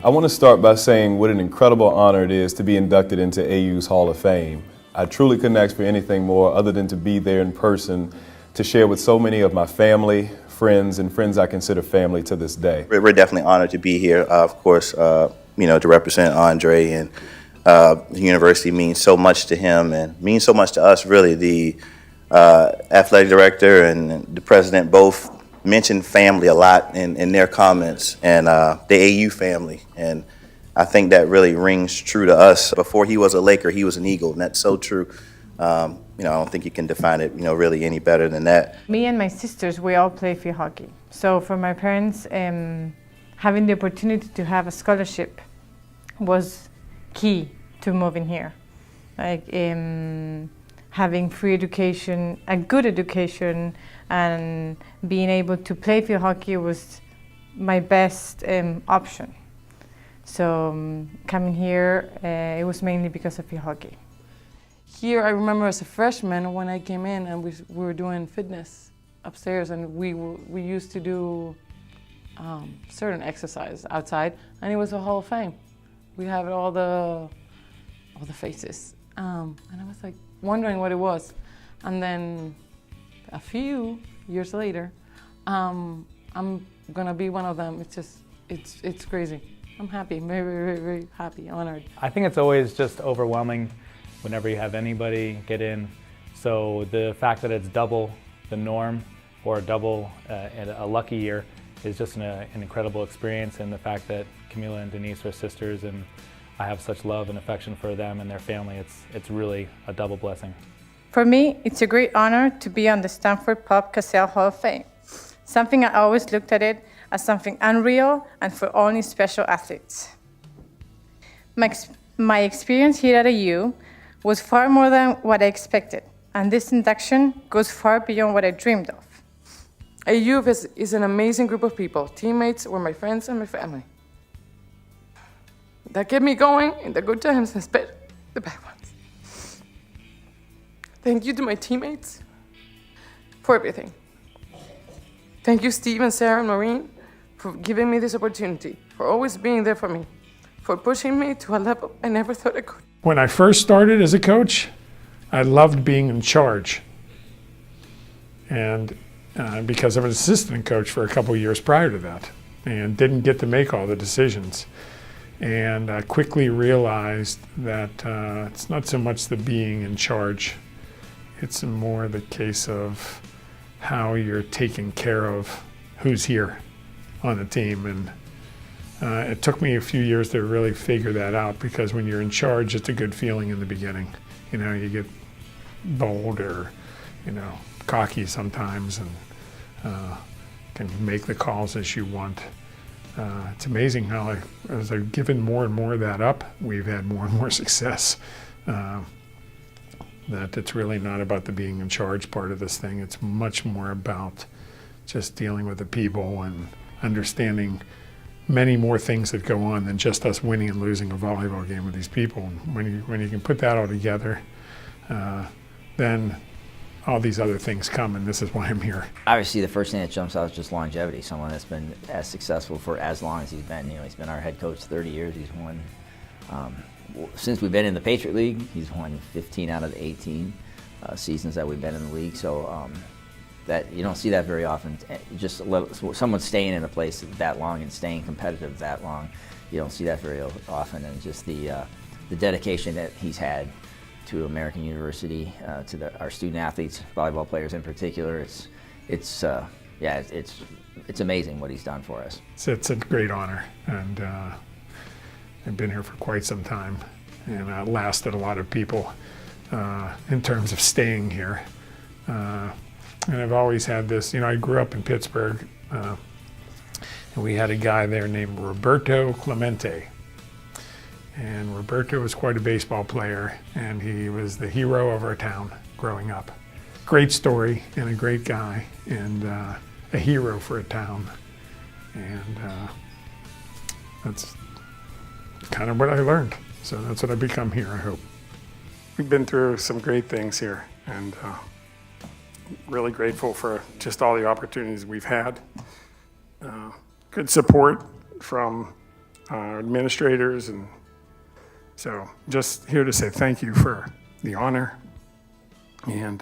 I want to start by saying what an incredible honor it is to be inducted into AU's Hall of Fame. I truly couldn't ask for anything more other than to be there in person to share with so many of my family, friends, and friends I consider family to this day. We're definitely honored to be here, of course, to represent Andre, and the university means so much to him and means so much to us, really. The athletic director and the president both mentioned family a lot in their comments, and the AU family, and I think that really rings true to us. Before he was a Laker, he was an Eagle, and that's so true. I don't think you can define it, really any better than that. Me and my sisters, we all play field hockey. So for my parents, having the opportunity to have a scholarship was key to moving here. Like having free education, a good education, and being able to play field hockey was my best option. So coming here, it was mainly because of field hockey. Here, I remember as a freshman when I came in and we were doing fitness upstairs, and we used to do certain exercise outside, and it was a Hall of Fame. We have all the faces, and I was like wondering what it was, and then a few years later, I'm gonna be one of them. It's crazy. I'm happy, very, very, very happy, honored. I think it's always just overwhelming whenever you have anybody get in. So the fact that it's double the norm or double a lucky year is just an incredible experience, and the fact that Camila and Denise are sisters and I have such love and affection for them and their family, it's really a double blessing. For me, it's a great honor to be on the Stanford Pop Cassell Hall of Fame. Something I always looked at it as something unreal and for only special athletes. My experience here at AU was far more than what I expected, and this induction goes far beyond what I dreamed of. AU is an amazing group of people. Teammates were my friends and my family. That kept me going in the good times and especially the bad ones. Thank you to my teammates for everything. Thank you, Steve and Sarah and Maureen, for giving me this opportunity, for always being there for me, for pushing me to a level I never thought I could. When I first started as a coach, I loved being in charge. And because I was an assistant coach for a couple of years prior to that, and didn't get to make all the decisions. And I quickly realized that it's not so much the being in charge, it's more the case of how you're taking care of who's here on the team. And it took me a few years to really figure that out, because when you're in charge, it's a good feeling in the beginning. You get bold or, cocky sometimes, and can make the calls as you want. It's amazing how, as I've given more and more of that up, we've had more and more success. That it's really not about the being in charge part of this thing. It's much more about just dealing with the people and understanding many more things that go on than just us winning and losing a volleyball game with these people. And when you can put that all together, then all these other things come, and this is why I'm here. Obviously, the first thing that jumps out is just longevity. Someone that's been as successful for as long as he's been. He's been our head coach 30 years. He's won, since we've been in the Patriot League, he's won 15 out of the 18 seasons that we've been in the league. So that you don't see that very often. Just someone staying in a place that long and staying competitive that long, you don't see that very often. And just the dedication that he's had to American University, to our student athletes, volleyball players in particular. It's amazing what he's done for us. It's a great honor, and I've been here for quite some time, and lasted a lot of people in terms of staying here. And I've always had this, I grew up in Pittsburgh, and we had a guy there named Roberto Clemente. And Roberto was quite a baseball player, and he was the hero of our town growing up. Great story, and a great guy, and a hero for a town. And that's kind of what I learned. So that's what I've become here, I hope. We've been through some great things here, and really grateful for just all the opportunities we've had. Good support from administrators, and so just here to say thank you for the honor. And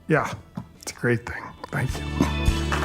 yeah, it's a great thing. Thank you.